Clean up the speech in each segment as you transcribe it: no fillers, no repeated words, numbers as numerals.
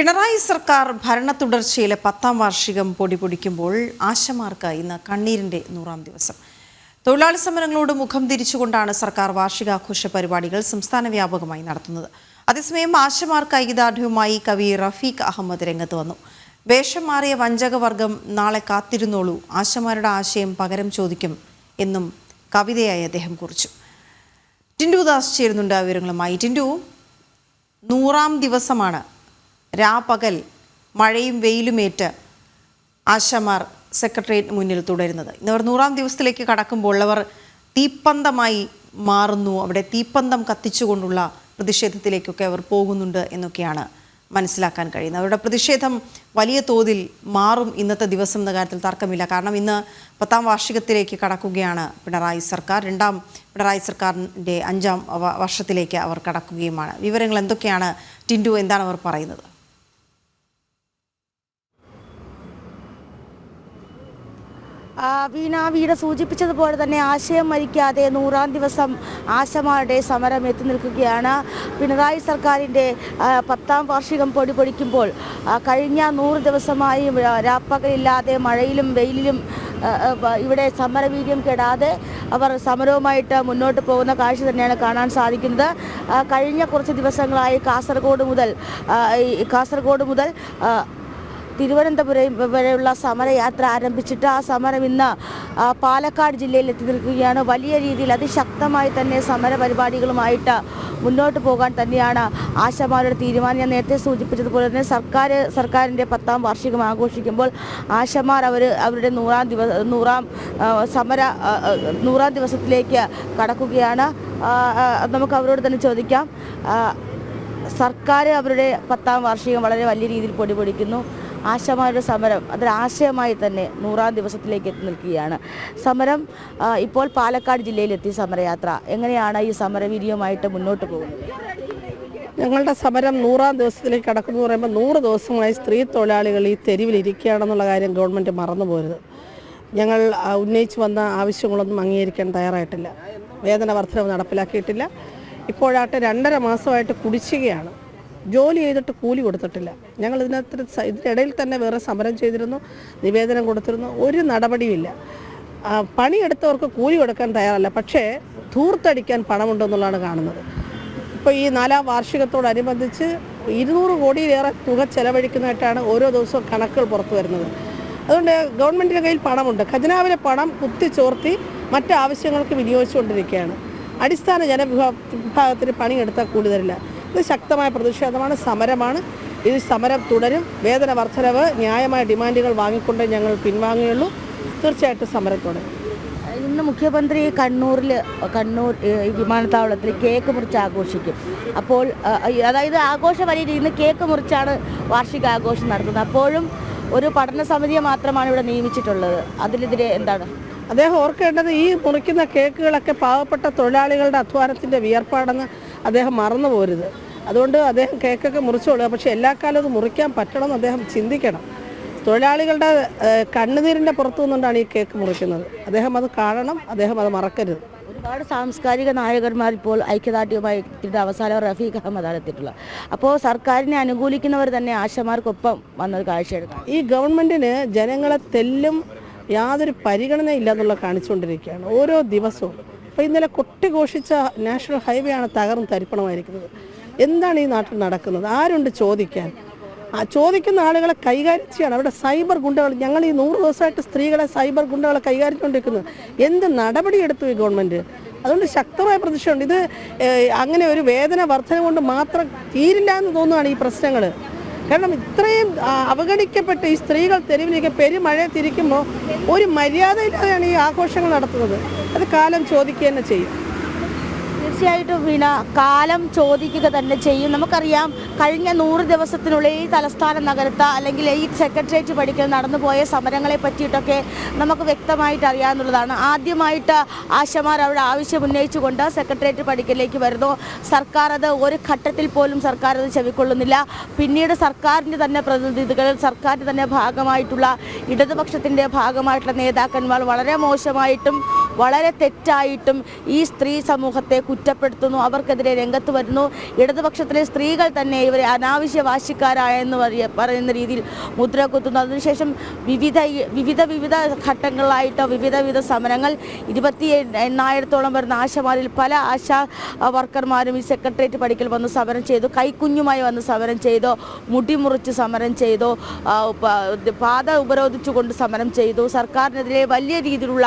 പിണറായി സർക്കാർ ഭരണ തുടർച്ചയിലെ 10ാം വാർഷികം പൊടിപൊടിക്കുമ്പോൾ ആശമാർക്ക് ഇന്ന് കണ്ണീരിന്റെ 100ാം ദിവസം. തൊഴിലാളി സമരങ്ങളോട് മുഖം തിരിച്ചുകൊണ്ടാണ് സർക്കാർ വാർഷികാഘോഷ പരിപാടികൾ സംസ്ഥാന വ്യാപകമായി നടത്തുന്നത്. അതേസമയം ആശമാർക്ക് ഐക്യദാർഢ്യവുമായി കവി റഫീഖ് അഹമ്മദ് രംഗത്ത് വന്നു. വേഷം മാറിയ വഞ്ചകവർഗം നാളെ കാത്തിരുന്നോളൂ, ആശമാരുടെ ആശയം പകരം ചോദിക്കും എന്നും കവിതയായി അദ്ദേഹം കുറിച്ചു. ടിൻഡു ദാസ് ചേരുന്നുണ്ട് വിവരങ്ങളുമായി. ടിൻഡു, 100ാം ദിവസമാണ്. രാപകൽ മഴയും വെയിലുമേറ്റ് ആശമാർ സെക്രട്ടേറിയറ്റ് മുന്നിൽ തുടരുന്നത്. ഇന്നവർ 100ാം ദിവസത്തിലേക്ക് കടക്കുമ്പോൾ അവർ തീപ്പന്തമായി മാറുന്നു. അവിടെ തീപ്പന്തം കത്തിച്ചുകൊണ്ടുള്ള പ്രതിഷേധത്തിലേക്കൊക്കെ അവർ പോകുന്നുണ്ട് എന്നൊക്കെയാണ് മനസ്സിലാക്കാൻ കഴിയുന്നത്. അവരുടെ പ്രതിഷേധം വലിയ തോതിൽ മാറും ഇന്നത്തെ ദിവസം എന്ന കാര്യത്തിൽ തർക്കമില്ല. കാരണം ഇന്ന് 10ാം വാർഷികത്തിലേക്ക് കടക്കുകയാണ് പിണറായി സർക്കാർ. രണ്ടാം പിണറായി സർക്കാരിൻ്റെ 5ാം വർഷത്തിലേക്ക് അവർ കടക്കുകയുമാണ്. വിവരങ്ങൾ എന്തൊക്കെയാണ് ടിൻഡു? എന്താണ് അവർ പറയുന്നത്? വീണ സൂചിപ്പിച്ചതുപോലെ തന്നെ ആശയം മരിക്കാതെ 100ാം ദിവസം ആശമാരുടെ സമരം എത്തി നിൽക്കുകയാണ്. പിണറായി സർക്കാരിൻ്റെ 10ാം വാർഷികം പൊടിപൊടിക്കുമ്പോൾ കഴിഞ്ഞ 100 ദിവസമായി രാപ്പകലില്ലാതെ മഴയിലും വെയിലിലും ഇവിടെ സമരവീര്യം കെടാതെ അവർ സമരവുമായിട്ട് മുന്നോട്ട് പോകുന്ന കാഴ്ച തന്നെയാണ് കാണാൻ സാധിക്കുന്നത്. കഴിഞ്ഞ കുറച്ച് ദിവസങ്ങളായി കാസർഗോഡ് മുതൽ തിരുവനന്തപുരം വരെയുള്ള സമരയാത്ര ആരംഭിച്ചിട്ട് ആ സമരം ഇന്ന് പാലക്കാട് ജില്ലയിൽ എത്തി നിൽക്കുകയാണ്. വലിയ രീതിയിൽ അതിശക്തമായി തന്നെ സമര പരിപാടികളുമായിട്ട് മുന്നോട്ട് പോകാൻ തന്നെയാണ് ആശമാരുടെ തീരുമാനം. ഞാൻ നേരത്തെ സൂചിപ്പിച്ചതുപോലെ തന്നെ സർക്കാരിൻ്റെ 10ാം വാർഷികം ആഘോഷിക്കുമ്പോൾ ആശമാർ അവരുടെ 100ാം ദിവസത്തിലേക്ക് കടക്കുകയാണ്. നമുക്ക് അവരോട് തന്നെ ചോദിക്കാം. സർക്കാർ അവരുടെ 10ാം വാർഷികം വളരെ വലിയ രീതിയിൽ പൊടിപൊടിക്കുന്നു. ആശമാരുടെ സമരം അതൊരാശയമായി തന്നെ 100ാം ദിവസത്തിലേക്ക് എത്തി നിൽക്കുകയാണ്. സമരം ഇപ്പോൾ പാലക്കാട് ജില്ലയിലെത്തി സമരയാത്ര. എങ്ങനെയാണ് ഈ സമരവീര്യവുമായിട്ട് മുന്നോട്ട് പോകുന്നത്? ഞങ്ങളുടെ സമരം 100ാം ദിവസത്തിലേക്ക് കടക്കുന്നു പറയുമ്പോൾ 100 ദിവസമായി സ്ത്രീ തൊഴിലാളികൾ ഈ തെരുവിലിരിക്കുകയാണെന്നുള്ള കാര്യം ഗവൺമെൻറ് മറന്നു പോരുത്. ഞങ്ങൾ ഉന്നയിച്ചു വന്ന ആവശ്യങ്ങളൊന്നും അംഗീകരിക്കാൻ തയ്യാറായിട്ടില്ല. വേതന വർധനവ് നടപ്പിലാക്കിയിട്ടില്ല. ഇപ്പോഴായിട്ട് 2.5 മാസമായിട്ട് കുടിശ്ശികയാണ്. ജോലി ചെയ്തിട്ട് കൂലി കൊടുത്തിട്ടില്ല. ഞങ്ങൾ ഇതിനിടയിൽ തന്നെ വേറെ സമരം ചെയ്തിരുന്നു, നിവേദനം കൊടുത്തിരുന്നു. ഒരു നടപടിയുമില്ല. പണിയെടുത്തവർക്ക് കൂലി കൊടുക്കാൻ തയ്യാറല്ല, പക്ഷേ ധൂർത്തടിക്കാൻ പണമുണ്ടെന്നുള്ളതാണ് കാണുന്നത്. ഇപ്പോൾ ഈ 4ാം വാർഷികത്തോടനുബന്ധിച്ച് 200 കോടിയിലേറെ തുക ചെലവഴിക്കുന്നതായിട്ടാണ് ഓരോ ദിവസവും കണക്കുകൾ പുറത്തു വരുന്നത്. അതുകൊണ്ട് ഗവൺമെൻറ്റിൻ്റെ കയ്യിൽ പണമുണ്ട്. ഖജനാവിലെ പണം കുത്തിച്ചോർത്തി മറ്റ് ആവശ്യങ്ങൾക്ക് വിനിയോഗിച്ചുകൊണ്ടിരിക്കുകയാണ്. അടിസ്ഥാന ജനവിഭാഗത്തിന് പണിയെടുത്താൽ കൂലി തരില്ല. ഇത് ശക്തമായ പ്രതിഷേധമാണ്, സമരമാണ്. ഇത് സമരം തുടരും. വേതന വർധനവ്, ന്യായമായ ഡിമാൻഡുകൾ വാങ്ങിക്കൊണ്ട് ഞങ്ങൾ പിൻവാങ്ങുകയുള്ളൂ. തീർച്ചയായിട്ടും സമരം തുടരും. ഇന്ന് മുഖ്യമന്ത്രി കണ്ണൂർ വിമാനത്താവളത്തിൽ കേക്ക് മുറിച്ച് ആഘോഷിക്കും. അപ്പോൾ അതായത് ആഘോഷപരിധി ഇന്ന് കേക്ക് മുറിച്ചാണ് വാർഷികാഘോഷം നടത്തുന്നത്. അപ്പോഴും ഒരു പഠന സമിതിയെ മാത്രമാണ് ഇവിടെ നിയമിച്ചിട്ടുള്ളത്. അതിനെതിരെ എന്താണ്? അദ്ദേഹം ഓർക്കേണ്ടത് ഈ മുറിക്കുന്ന കേക്കുകളൊക്കെ പാവപ്പെട്ട തൊഴിലാളികളുടെ അധ്വാനത്തിൻ്റെ വിയർപ്പാണെന്ന് അദ്ദേഹം മറന്നു പോരുത്. അതുകൊണ്ട് അദ്ദേഹം കേക്കൊക്കെ മുറിച്ചോളുക. പക്ഷേ എല്ലാ കാലവും അത് മുറിക്കാൻ പറ്റണമെന്ന് അദ്ദേഹം ചിന്തിക്കണം. തൊഴിലാളികളുടെ കണ്ണുനീരിൻ്റെ പുറത്തു നിന്നുകൊണ്ടാണ് ഈ കേക്ക് മുറിക്കുന്നത്. അദ്ദേഹം അത് കാണണം, അദ്ദേഹം അത് മറക്കരുത്. ഒരുപാട് സാംസ്കാരിക നായകന്മാർ ഇപ്പോൾ ഐക്യദാർഢ്യവുമായി അവസാനം റഫീഖ് അഹമ്മദാണ് എത്തിയിട്ടുള്ളത്. അപ്പോൾ സർക്കാരിനെ അനുകൂലിക്കുന്നവർ തന്നെ ആശമാർക്കൊപ്പം വന്നത് കാഴ്ചയെടുക്കണം. ഈ ഗവൺമെൻറ്റിന് ജനങ്ങളെ തെല്ലും യാതൊരു പരിഗണനയില്ല എന്നുള്ള കാണിച്ചുകൊണ്ടിരിക്കുകയാണ് ഓരോ ദിവസവും. അപ്പോൾ ഇന്നലെ കൊട്ടിഘോഷിച്ച നാഷണൽ ഹൈവേ ആണ് തകർന്ന് തരിപ്പണമായിരിക്കുന്നത്. എന്താണ് ഈ നാട്ടിൽ നടക്കുന്നത്? ആരുണ്ട് ചോദിക്കാൻ? ചോദിക്കുന്ന ആളുകളെ കൈകാര്യം ചെയ്യണം. അവിടെ സൈബർ ഗുണ്ടകൾ, ഞങ്ങൾ ഈ 100 ദിവസമായിട്ട് സ്ത്രീകളെ സൈബർ ഗുണ്ടകളെ കൈകാര്യം ചെയ്തുകൊണ്ടിരിക്കുന്നത്. എന്ത് നടപടിയെടുത്തു ഈ ഗവൺമെൻറ്? അതുകൊണ്ട് ശക്തമായ പ്രതിഷേധമുണ്ട്. ഇത് അങ്ങനെ ഒരു വേതന വർധന കൊണ്ട് മാത്രം തീരില്ല എന്ന് തോന്നുകയാണ് ഈ പ്രശ്നങ്ങൾ. കാരണം ഇത്രയും അവഗണിക്കപ്പെട്ട് ഈ സ്ത്രീകൾ തെരുവിലേക്ക് പെരുമഴ തിരിക്കുമ്പോൾ ഒരു മര്യാദയില്ലാതെയാണ് ഈ ആഘോഷങ്ങൾ നടത്തുന്നത്. അത് കാലം ചോദിക്കുക തന്നെ ചെയ്യും. തീർച്ചയായിട്ടും വീണ, കാലം ചോദിക്കുക തന്നെ ചെയ്യും. നമുക്കറിയാം, കഴിഞ്ഞ 100 ദിവസത്തിനുള്ളിൽ ഈ തലസ്ഥാന നഗരത്ത് അല്ലെങ്കിൽ ഈ സെക്രട്ടേറിയറ്റ് പഠിക്കൽ നടന്നുപോയ സമരങ്ങളെ പറ്റിയിട്ടൊക്കെ നമുക്ക് വ്യക്തമായിട്ട് അറിയാവുന്നതാണ്. ആദ്യമായിട്ട് ആശമാർ അവരുടെ ആവശ്യം ഉന്നയിച്ചുകൊണ്ട് സെക്രട്ടേറിയറ്റ് പഠിക്കലേക്ക് വരുന്നു. സർക്കാർ അത് ഒരു ഘട്ടത്തിൽ പോലും സർക്കാർ അത് ചെവിക്കൊള്ളുന്നില്ല. പിന്നീട് സർക്കാരിൻ്റെ തന്നെ പ്രതിനിധികൾ, സർക്കാരിൻ്റെ തന്നെ ഭാഗമായിട്ടുള്ള ഇടതുപക്ഷത്തിൻ്റെ ഭാഗമായിട്ടുള്ള നേതാക്കന്മാർ വളരെ മോശമായിട്ടും വളരെ തെറ്റായിട്ടും ഈ സ്ത്രീ സമൂഹത്തെ കുറ്റപ്പെടുത്തുന്നു, അവർക്കെതിരെ രംഗത്ത് വരുന്നു. ഇടതുപക്ഷത്തിലെ സ്ത്രീകൾ തന്നെ ഇവരെ അനാവശ്യ വാശിക്കാരായെന്ന് പറയുന്ന രീതിയിൽ മുദ്ര കുത്തുന്നു. അതിനുശേഷം വിവിധ ഘട്ടങ്ങളിലായിട്ട് വിവിധ സമരങ്ങൾ 28,000-ഓളം വരുന്ന ആശമാരിൽ പല ആശാ വർക്കർമാരും ഈ സെക്രട്ടേറിയറ്റ് പടിക്കൽ വന്ന് സമരം ചെയ്തു, കൈക്കുഞ്ഞുമായി വന്ന് സമരം ചെയ്തു, മുടി മുറിച്ച് സമരം ചെയ്തു, പാത ഉപരോധിച്ചുകൊണ്ട് സമരം ചെയ്തു. സർക്കാരിനെതിരെ വലിയ രീതിയിലുള്ള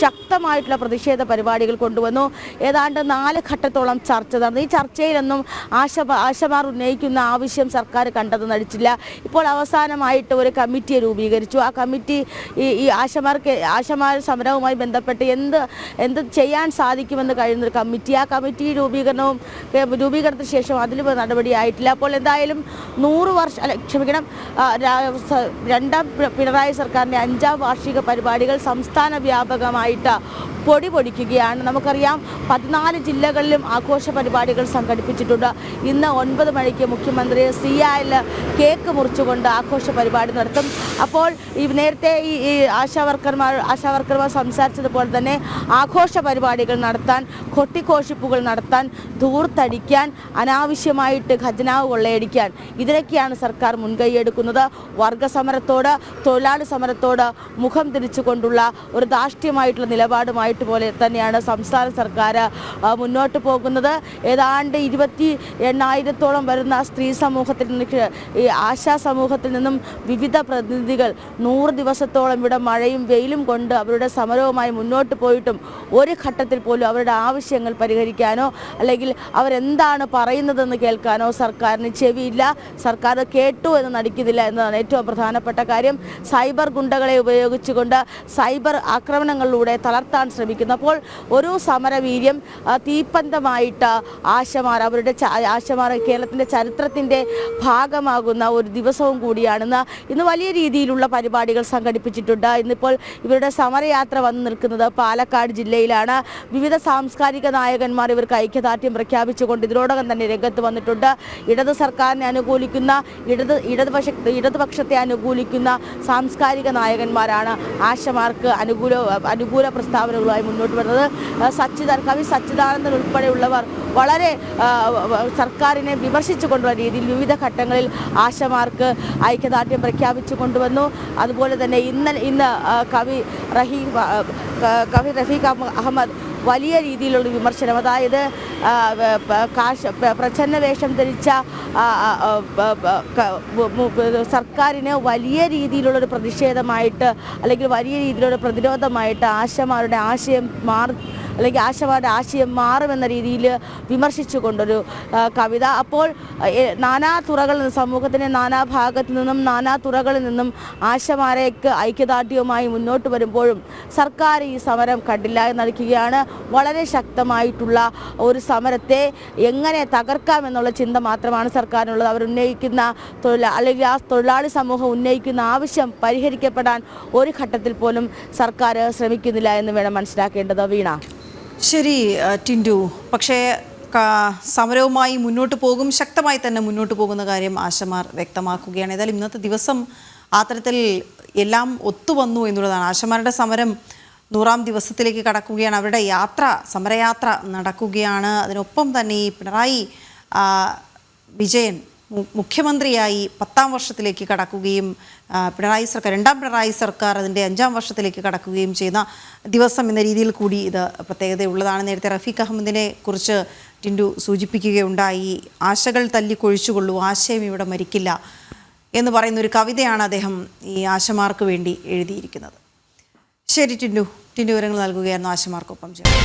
ശക്തമായിട്ടുള്ള പ്രതിഷേധ പരിപാടികൾ കൊണ്ടുവന്നു. ഏതാണ്ട് 4 ഘട്ടത്തോളം ചർച്ച നടന്നു. ഈ ചർച്ചയിലൊന്നും ആശമാർ ഉന്നയിക്കുന്ന ആവശ്യം സർക്കാർ കണ്ടത് നടിച്ചില്ല. ഇപ്പോൾ അവസാനമായിട്ട് ഒരു കമ്മിറ്റിയെ രൂപീകരിച്ചു. ആ കമ്മിറ്റി ഈ ആശമാർ സമരവുമായി ബന്ധപ്പെട്ട് എന്ത് ചെയ്യാൻ സാധിക്കുമെന്ന് കഴിയുന്നൊരു കമ്മിറ്റി. ആ കമ്മിറ്റി രൂപീകരണത്തിന് ശേഷം അതിൽ നടപടിയായിട്ടില്ല. അപ്പോൾ എന്തായാലും 100 വർഷം രണ്ടാം പിണറായി സർക്കാരിൻ്റെ 5ാം വാർഷിക പരിപാടികൾ സംസ്ഥാന വ്യാപകമായിട്ട് പൊടിപൊടിക്കുകയാണ്. നമുക്കറിയാം 14 ജില്ലകളിലും ആഘോഷ പരിപാടികൾ സംഘടിപ്പിച്ചിട്ടുണ്ട്. ഇന്ന് 9 മണിക്ക് മുഖ്യമന്ത്രി സിയായിൽ കേക്ക് മുറിച്ചുകൊണ്ട് ആഘോഷ പരിപാടി നടത്തും. അപ്പോൾ നേരത്തെ ഈ ആശാവർക്കർമാർ സംസാരിച്ചതുപോലെ തന്നെ ആഘോഷ പരിപാടികൾ നടത്താൻ, കൊട്ടിഘോഷിപ്പുകൾ നടത്താൻ, ധൂർത്തടിക്കാൻ, അനാവശ്യമായിട്ട് ഖജനാവ് കൊള്ളയടിക്കാൻ, ഇതിനൊക്കെയാണ് സർക്കാർ മുൻകൈയെടുക്കുന്നത്. വർഗസമരത്തോട്, തൊഴിലാളി സമരത്തോട് മുഖം തിരിച്ചുകൊണ്ടുള്ള ഒരു ധാർഷ്ട്യമായിട്ടുള്ള നിലപാടുമായി പോലെ തന്നെയാണ് സംസ്ഥാന സർക്കാർ മുന്നോട്ട് പോകുന്നത്. ഏതാണ്ട് 28,000-ഓളം വരുന്ന സ്ത്രീ സമൂഹത്തിൽ നിന്ന്, ഈ ആശാ സമൂഹത്തിൽ നിന്നും വിവിധ പ്രതിനിധികൾ 100 ദിവസത്തോളം ഇവിടെ മഴയും വെയിലും കൊണ്ട് അവരുടെ സമരവുമായി മുന്നോട്ട് പോയിട്ടും ഒരു ഘട്ടത്തിൽ പോലും അവരുടെ ആവശ്യങ്ങൾ പരിഹരിക്കാനോ അല്ലെങ്കിൽ അവരെന്താണ് പറയുന്നതെന്ന് കേൾക്കാനോ സർക്കാരിന് ചെവിയില്ല. സർക്കാർ കേട്ടു എന്ന് നടിക്കുന്നില്ല എന്നതാണ് ഏറ്റവും പ്രധാനപ്പെട്ട കാര്യം. സൈബർ ഗുണ്ടകളെ ഉപയോഗിച്ചുകൊണ്ട് സൈബർ ആക്രമണങ്ങളിലൂടെ തളർത്താൻ ശ്രമിക്കുന്നപ്പോൾ ഒരു സമരവീര്യം തീപ്പന്തമായിട്ട് ആശമാർ കേരളത്തിൻ്റെ ചരിത്രത്തിൻ്റെ ഭാഗമാകുന്ന ഒരു ദിവസവും കൂടിയാണെന്ന് ഇന്ന് വലിയ രീതിയിലുള്ള പരിപാടികൾ സംഘടിപ്പിച്ചിട്ടുണ്ട്. ഇന്നിപ്പോൾ ഇവരുടെ സമരയാത്ര വന്നു നിൽക്കുന്നത് പാലക്കാട് ജില്ലയിലാണ്. വിവിധ സാംസ്കാരിക നായകന്മാർ ഇവർക്ക് ഐക്യദാർഢ്യം പ്രഖ്യാപിച്ചുകൊണ്ട് ഇതിനോടകം തന്നെ രംഗത്ത് വന്നിട്ടുണ്ട്. ഇടത് സർക്കാരിനെ അനുകൂലിക്കുന്ന, ഇടതുപക്ഷത്തെ അനുകൂലിക്കുന്ന സാംസ്കാരിക നായകന്മാരാണ് ആശമാർക്ക് അനുകൂല പ്രസ്താവനകളുമായി മുന്നോട്ട് വരുന്നത്. കവി സച്ചിദാനന്ദൻ ഉൾപ്പെടെയുള്ളവർ വളരെ സർക്കാരിനെ വിമർശിച്ചുകൊണ്ടുള്ള രീതിയിൽ വിവിധ ഘട്ടങ്ങളിൽ ആശമാർക്ക് ഐക്യദാർഢ്യം പ്രഖ്യാപിച്ചു കൊണ്ടുവന്നു. അതുപോലെ തന്നെ ഇന്ന് കവി റഫീഖ് അഹമ്മദ് വലിയ രീതിയിലുള്ള വിമർശനം, അതായത് പ്രച്ഛന്ന വേഷം ധരിച്ച സർക്കാരിന് വലിയ രീതിയിലുള്ളൊരു പ്രതിഷേധമായിട്ട് അല്ലെങ്കിൽ വലിയ രീതിയിലുള്ള പ്രതിരോധമായിട്ട് ആശമാരുടെ ആശയം മാറുമെന്ന രീതിയിൽ വിമർശിച്ചുകൊണ്ടൊരു കവിത. അപ്പോൾ സമൂഹത്തിൻ്റെ നാനാഭാഗത്തു നിന്നും തുറകളിൽ നിന്നും ആശമാരേക്ക് ഐക്യദാർഢ്യവുമായി മുന്നോട്ട് വരുമ്പോഴും സർക്കാർ ഈ സമരം കണ്ടില്ല എന്നടിക്കുകയാണ്. വളരെ ശക്തമായിട്ടുള്ള ഒരു സമരത്തെ എങ്ങനെ തകർക്കാമെന്നുള്ള ചിന്ത മാത്രമാണ് സർക്കാരിനുള്ളത്. അവരുന്നയിക്കുന്ന അല്ലെങ്കിൽ ആ തൊഴിലാളി സമൂഹം ഉന്നയിക്കുന്ന ആവശ്യം പരിഹരിക്കപ്പെടാൻ ഒരു ഘട്ടത്തിൽ പോലും സർക്കാർ ശ്രമിക്കുന്നില്ല എന്ന് വേണം മനസ്സിലാക്കേണ്ടത്. വീണ. ശരി ടിൻഡു, പക്ഷേ സമരവുമായി മുന്നോട്ട് പോകും, ശക്തമായി തന്നെ മുന്നോട്ട് പോകുന്ന കാര്യം ആശമാർ വ്യക്തമാക്കുകയാണ്. ഏതായാലും ഇന്നത്തെ ദിവസം ആ തരത്തിൽ എല്ലാം ഒത്തുവന്നു എന്നുള്ളതാണ്. ആശമാരുടെ സമരം 100ാം ദിവസത്തിലേക്ക് കടക്കുകയാണ്. അവരുടെ സമരയാത്ര നടക്കുകയാണ്. അതിനൊപ്പം തന്നെ ഈ പിണറായി വിജയൻ മുഖ്യമന്ത്രിയായി 10ാം വർഷത്തിലേക്ക് കടക്കുകയും രണ്ടാം പിണറായി സർക്കാർ അതിൻ്റെ 5ാം വർഷത്തിലേക്ക് കടക്കുകയും ചെയ്യുന്ന ദിവസം എന്ന രീതിയിൽ കൂടി ഇത് പ്രത്യേകതയുള്ളതാണ്. നേരത്തെ റഫീഖ് അഹമ്മദിനെ കുറിച്ച് ടിൻഡു സൂചിപ്പിക്കുകയുണ്ടായി. ആശകൾ തല്ലിക്കൊഴിച്ചുകൊള്ളൂ, ആശയം ഇവിടെ മരിക്കില്ല എന്ന് പറയുന്ന ഒരു കവിതയാണ് അദ്ദേഹം ഈ ആശമാർക്ക് വേണ്ടി എഴുതിയിരിക്കുന്നത്. ശരി ടിൻഡു വിവരങ്ങൾ നൽകുകയായിരുന്നു. ആശമാർക്കൊപ്പം ചേർന്നു.